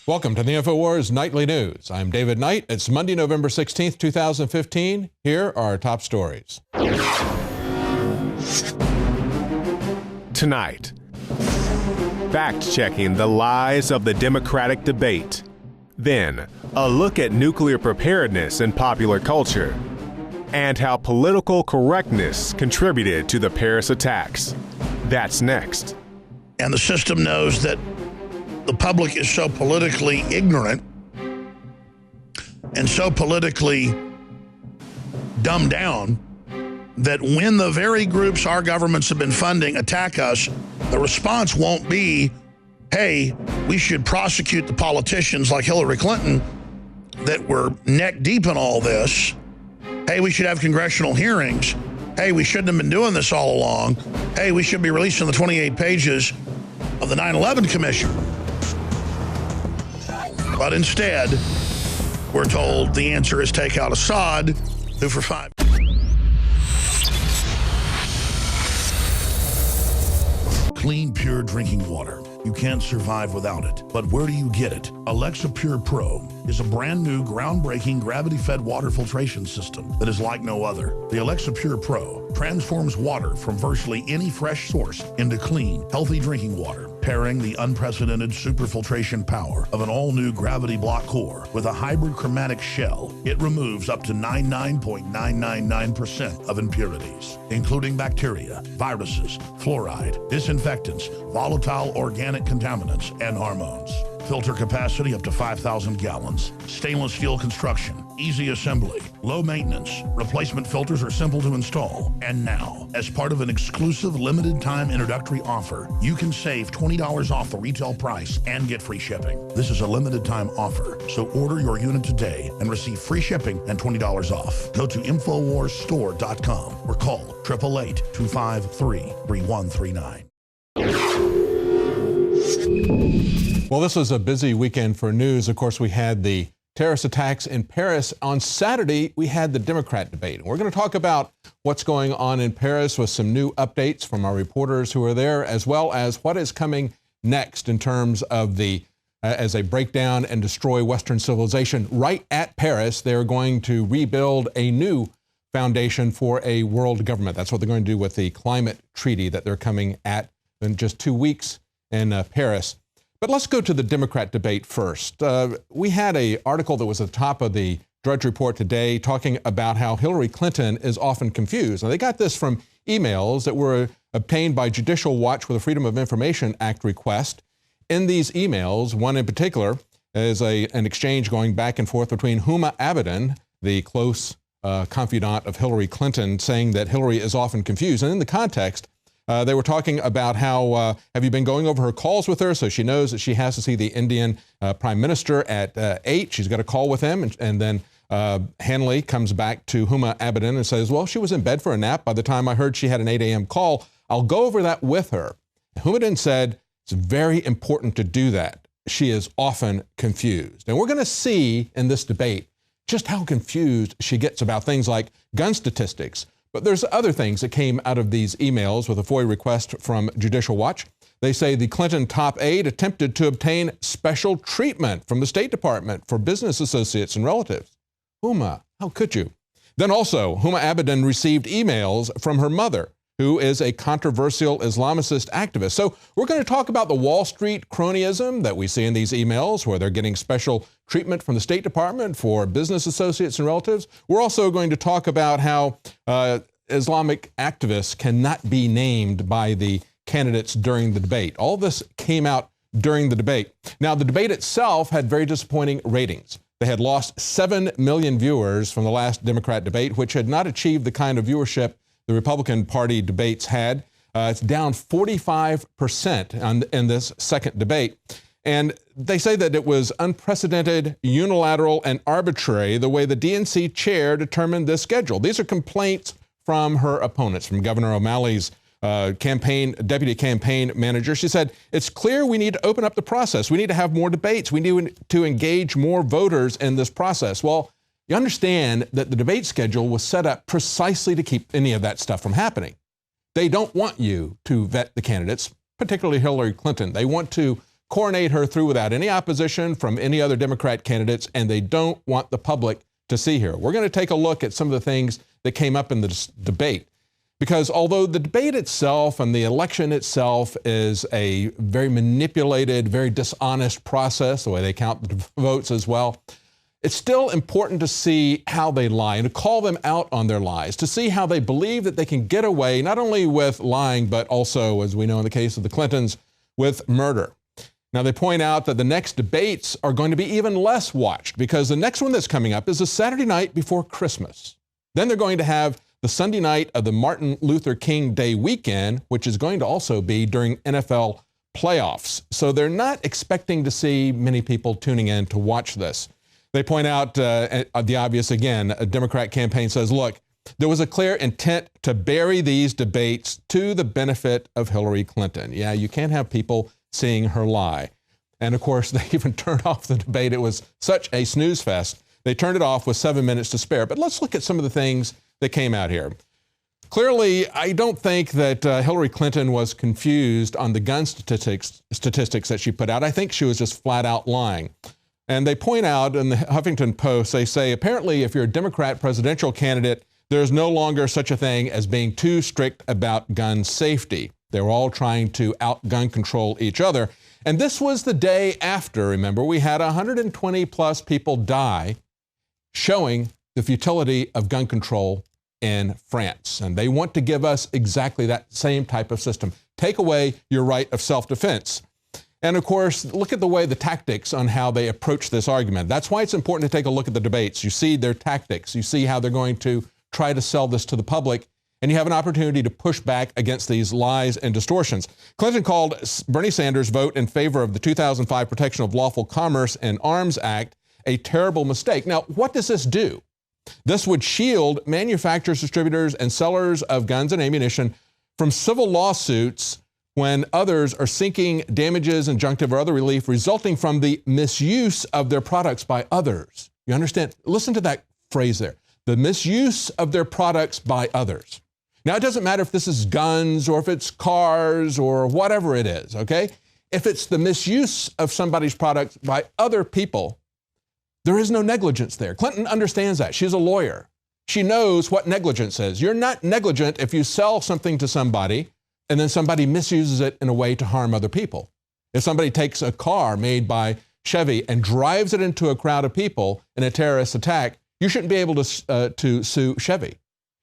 Welcome to the INFOWARS Nightly News. I'm David Knight. It's Monday, November 16th, 2015. Here are our top stories. Tonight, fact-checking the lies of the Democratic debate. Then, a look at nuclear preparedness in popular culture and how political correctness contributed to the Paris attacks. That's next. And the system knows that the public is so politically ignorant and so politically dumbed down that when the very groups our governments have been funding attack us, the response won't be, hey, we should prosecute the politicians like Hillary Clinton that were neck deep in all this. Hey, we should have congressional hearings. Hey, we shouldn't have been doing this all along. Hey, we should be releasing the 28 pages of the 9/11 Commission. But instead, we're told the answer is take out Assad, who for 5. Clean, pure drinking water. You can't survive without it. But where do you get it? Alexa Pure Pro is a brand new, groundbreaking, gravity-fed water filtration system that is like no other. The Alexa Pure Pro transforms water from virtually any fresh source into clean, healthy drinking water, pairing the unprecedented superfiltration power of an all-new gravity block core with a hybrid chromatic shell. It removes up to 99.999% of impurities, including bacteria, viruses, fluoride, disinfectants, volatile organic contaminants, and hormones. Filter capacity up to 5,000 gallons. Stainless steel construction. Easy assembly. Low maintenance. Replacement filters are simple to install. And now, as part of an exclusive limited time introductory offer, you can save $20 off the retail price and get free shipping. This is a limited time offer, so order your unit today and receive free shipping and $20 off. Go to InfoWarsStore.com or call 888-253-3139. Well, this was a busy weekend for news. Of course, we had the terrorist attacks in Paris. On Saturday, we had the Democrat debate. We're going to talk about what's going on in Paris with some new updates from our reporters who are there, as well as what is coming next in terms of the, as they break down and destroy Western civilization. Right at Paris, they're going to rebuild a new foundation for a world government. That's what they're going to do with the climate treaty that they're coming at in just 2 weeks in Paris. But let's go to the Democrat debate first. We had an article that was at the top of the Drudge Report today talking about how Hillary Clinton is often confused. Now, they got this from emails that were obtained by Judicial Watch with a Freedom of Information Act request. In these emails, one in particular is an exchange going back and forth between Huma Abedin, the close confidant of Hillary Clinton, saying that Hillary is often confused. And in the context, they were talking about how, have you been going over her calls with her? So she knows that she has to see the Indian Prime Minister at 8. She's got a call with him. And then Hanley comes back to Huma Abedin and says, well, she was in bed for a nap by the time I heard she had an 8 a.m. call. I'll go over that with her. Huma Abedin said, it's very important to do that. She is often confused. And we're going to see in this debate just how confused she gets about things like gun statistics. But there's other things that came out of these emails with a FOIA request from Judicial Watch. They say the Clinton top aide attempted to obtain special treatment from the State Department for business associates and relatives. Huma, how could you? Then also, Huma Abedin received emails from her mother, who is a controversial Islamicist activist. So we're going to talk about the Wall Street cronyism that we see in these emails, where they're getting special treatment from the State Department for business associates and relatives. We're also going to talk about how Islamic activists cannot be named by the candidates during the debate. All this came out during the debate. Now, the debate itself had very disappointing ratings. They had lost 7 million viewers from the last Democrat debate, which had not achieved the kind of viewership the Republican Party debates had. It's down 45% in this second debate. And they say that it was unprecedented, unilateral, and arbitrary the way the DNC chair determined this schedule. These are complaints from her opponents, from Governor O'Malley's deputy campaign manager. She said, it's clear we need to open up the process. We need to have more debates. We need to engage more voters in this process. Well, you understand that the debate schedule was set up precisely to keep any of that stuff from happening. They don't want you to vet the candidates, particularly Hillary Clinton. They want to coronate her through without any opposition from any other Democrat candidates, and they don't want the public to see her. We're going to take a look at some of the things that came up in the debate, because although the debate itself and the election itself is a very manipulated, very dishonest process, the way they count the votes as well, it's still important to see how they lie and to call them out on their lies, to see how they believe that they can get away not only with lying, but also, as we know in the case of the Clintons, with murder. Now, they point out that the next debates are going to be even less watched, because the next one that's coming up is the Saturday night before Christmas. Then they're going to have the Sunday night of the Martin Luther King Day weekend, which is going to also be during NFL playoffs. So they're not expecting to see many people tuning in to watch this. They point out the obvious again. A Democrat campaign says, look, there was a clear intent to bury these debates to the benefit of Hillary Clinton. Yeah, you can't have people seeing her lie. And of course, they even turned off the debate. It was such a snooze fest. They turned it off with 7 minutes to spare. But let's look at some of the things that came out here. Clearly, I don't think that Hillary Clinton was confused on the gun statistics that she put out. I think she was just flat out lying. And they point out in the Huffington Post, they say, apparently, if you're a Democrat presidential candidate, there's no longer such a thing as being too strict about gun safety. They were all trying to out-gun control each other. And this was the day after, remember, we had 120 plus people die, showing the futility of gun control in France. And they want to give us exactly that same type of system. Take away your right of self-defense. And of course, look at the way the tactics on how they approach this argument. That's why it's important to take a look at the debates. You see their tactics. You see how they're going to try to sell this to the public. And you have an opportunity to push back against these lies and distortions. Clinton called Bernie Sanders' vote in favor of the 2005 Protection of Lawful Commerce and Arms Act a terrible mistake. Now, what does this do? This would shield manufacturers, distributors, and sellers of guns and ammunition from civil lawsuits when others are seeking damages, injunctive, or other relief resulting from the misuse of their products by others. You understand? Listen to that phrase there. The misuse of their products by others. Now, it doesn't matter if this is guns or if it's cars or whatever it is, okay? If it's the misuse of somebody's products by other people, there is no negligence there. Clinton understands that. She's a lawyer. She knows what negligence is. You're not negligent if you sell something to somebody and then somebody misuses it in a way to harm other people. If somebody takes a car made by Chevy and drives it into a crowd of people in a terrorist attack, you shouldn't be able to sue Chevy.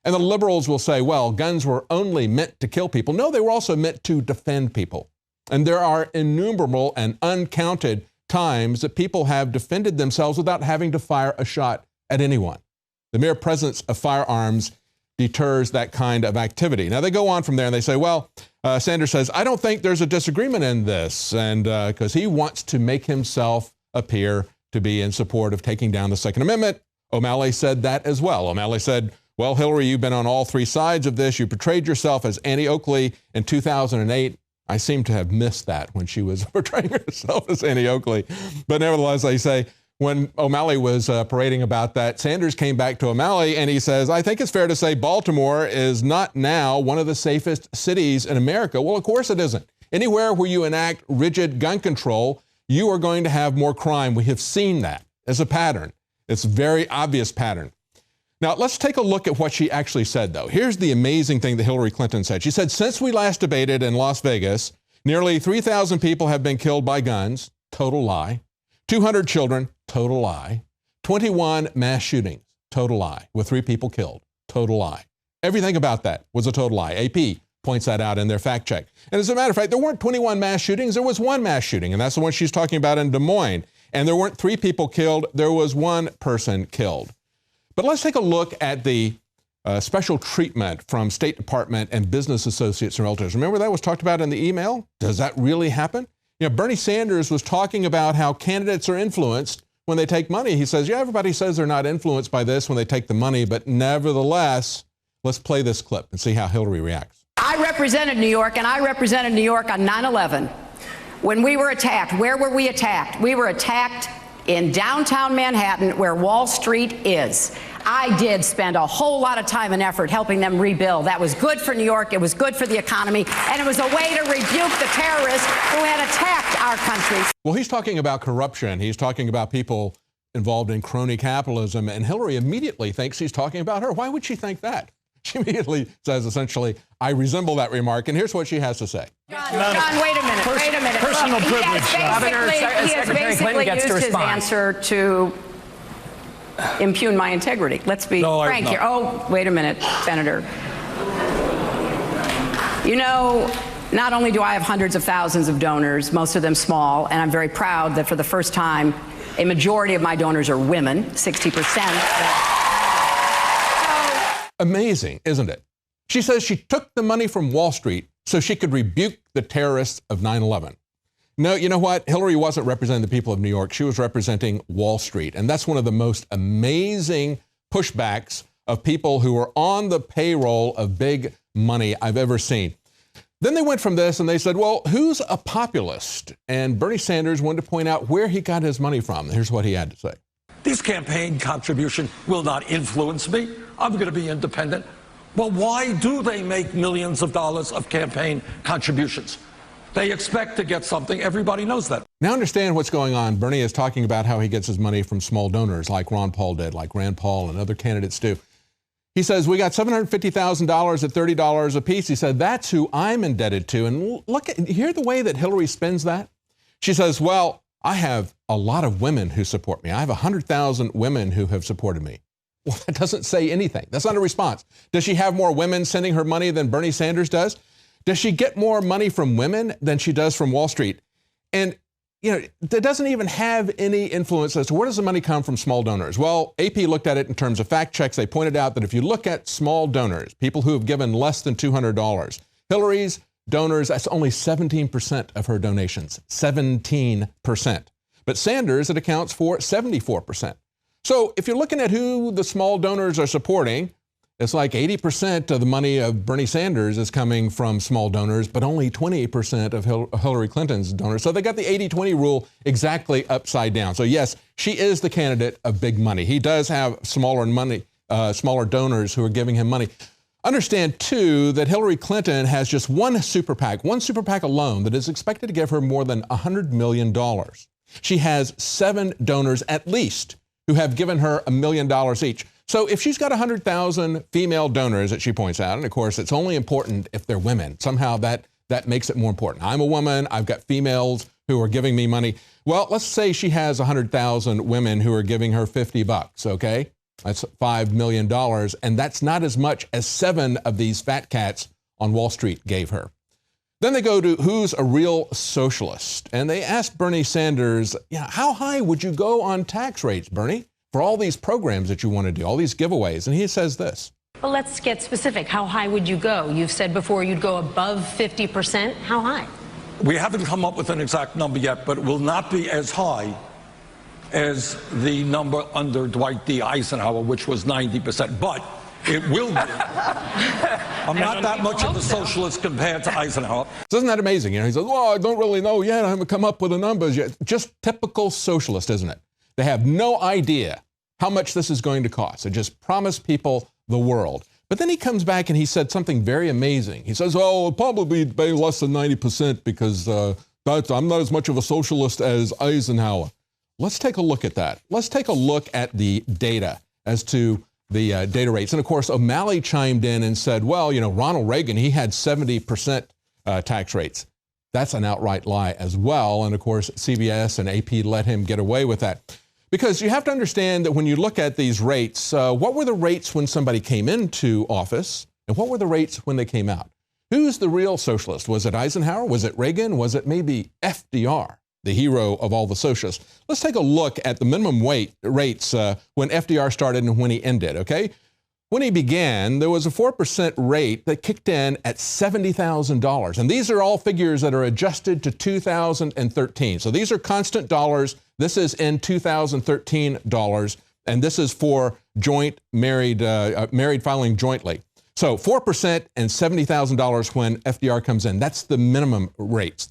And the liberals will say, well, guns were only meant to kill people. No, they were also meant to defend people. And there are innumerable and uncounted times that people have defended themselves without having to fire a shot at anyone. The mere presence of firearms deters that kind of activity. Now, they go on from there and they say, well, Sanders says, I don't think there's a disagreement in this, and because he wants to make himself appear to be in support of taking down the Second Amendment. O'Malley said that as well. O'Malley said, well, Hillary, you've been on all three sides of this. You portrayed yourself as Annie Oakley in 2008. I seem to have missed that when she was portraying herself as Annie Oakley. But nevertheless, they say, when O'Malley was parading about that, Sanders came back to O'Malley and he says, I think it's fair to say Baltimore is not now one of the safest cities in America. Well, of course it isn't. Anywhere where you enact rigid gun control, you are going to have more crime. We have seen that as a pattern. It's a very obvious pattern. Now, let's take a look at what she actually said, though. Here's the amazing thing that Hillary Clinton said. She said, since we last debated in Las Vegas, nearly 3,000 people have been killed by guns. Total lie. 200 children. Total lie. 21 mass shootings. Total lie. With 3 people killed. Total lie. Everything about that was a total lie. AP points that out in their fact check. And as a matter of fact, there weren't 21 mass shootings. There was 1 mass shooting, and that's the one she's talking about in Des Moines. And there weren't 3 people killed. There was 1 person killed. But let's take a look at the special treatment from State Department and business associates and realtors. Remember that was talked about in the email? Does that really happen? You know, Bernie Sanders was talking about how candidates are influenced when they take money. He says, yeah, everybody says they're not influenced by this when they take the money, but nevertheless, let's play this clip and see how Hillary reacts. I represented New York, and I represented New York on 9/11. When we were attacked, where were we attacked? We were attacked in downtown Manhattan, where Wall Street is. I did spend a whole lot of time and effort helping them rebuild. That was good for New York, it was good for the economy, and it was a way to rebuke the terrorists who had attacked our country. Well, he's talking about corruption. He's talking about people involved in crony capitalism, and Hillary immediately thinks he's talking about her. Why would she think that? She immediately says, essentially, I resemble that remark, and here's what she has to say. John, wait a minute. Personal Look, privilege. He has basically used his answer to impugn my integrity. Let's be frank here. Oh, wait a minute, Senator. You know, not only do I have hundreds of thousands of donors, most of them small, and I'm very proud that for the first time, a majority of my donors are women, 60%. Amazing, isn't it? She says she took the money from Wall Street so she could rebuke the terrorists of 9/11. No, you know what? Hillary wasn't representing the people of New York. She was representing Wall Street. And that's one of the most amazing pushbacks of people who are on the payroll of big money I've ever seen. Then they went from this and they said, well, who's a populist? And Bernie Sanders wanted to point out where he got his money from. Here's what he had to say. These campaign contributions will not influence me. I'm going to be independent. Well, why do they make millions of dollars of campaign contributions? They expect to get something. Everybody knows that. Now understand what's going on. Bernie is talking about how he gets his money from small donors like Ron Paul did, like Rand Paul and other candidates do. He says, we got $750,000 at $30 a piece. He said, that's who I'm indebted to. And hear the way that Hillary spins that. She says, well, I have a lot of women who support me. I have 100,000 women who have supported me. Well, that doesn't say anything. That's not a response. Does she have more women sending her money than Bernie Sanders does? Does she get more money from women than she does from Wall Street? And, you know, that doesn't even have any influence as to where does the money come from small donors? Well, AP looked at it in terms of fact checks. They pointed out that if you look at small donors, people who have given less than $200, Hillary's donors, that's only 17% of her donations, 17%. But Sanders, it accounts for 74%. So if you're looking at who the small donors are supporting, it's like 80% of the money of Bernie Sanders is coming from small donors, but only 28% of Hillary Clinton's donors. So they got the 80-20 rule exactly upside down. So yes, she is the candidate of big money. He does have smaller donors who are giving him money. Understand, too, that Hillary Clinton has just one super PAC alone that is expected to give her more than $100 million. She has 7 donors at least who have given her $1 million each. So if she's got 100,000 female donors that she points out, and of course it's only important if they're women, somehow that makes it more important. I'm a woman, I've got females who are giving me money. Well, let's say she has 100,000 women who are giving her $50, okay? That's $5 million, and that's not as much as 7 of these fat cats on Wall Street gave her. Then they go to who's a real socialist, and they asked Bernie Sanders, how high would you go on tax rates, Bernie, for all these programs that you want to do, all these giveaways? And he says this. Well, let's get specific. How high would you go? You've said before you'd go above 50%. How high? We haven't come up with an exact number yet, but it will not be as high as the number under Dwight D. Eisenhower, which was 90%. But it will be. I'm not that much of a socialist compared to Eisenhower. Isn't that amazing? He says, well, I don't really know yet. I haven't come up with the numbers yet. Just typical socialist, isn't it? They have no idea how much this is going to cost. They just promise people the world. But then he comes back and he said something very amazing. He says, oh, it'll probably be less than 90% because I'm not as much of a socialist as Eisenhower. Let's take a look at that. Let's take a look at the data as to the data rates. And of course, O'Malley chimed in and said, well, Ronald Reagan, he had 70% tax rates. That's an outright lie as well. And of course, CBS and AP let him get away with that. Because you have to understand that when you look at these rates, what were the rates when somebody came into office and what were the rates when they came out? Who's the real socialist? Was it Eisenhower? Was it Reagan? Was it maybe FDR, the hero of all the socialists? Let's take a look at the minimum rates when FDR started and when he ended, okay? When he began, there was a 4% rate that kicked in at $70,000. And these are all figures that are adjusted to 2013. So these are constant dollars. This is in 2013 dollars. And this is for married filing jointly. So 4% and $70,000 when FDR comes in. That's the minimum rates.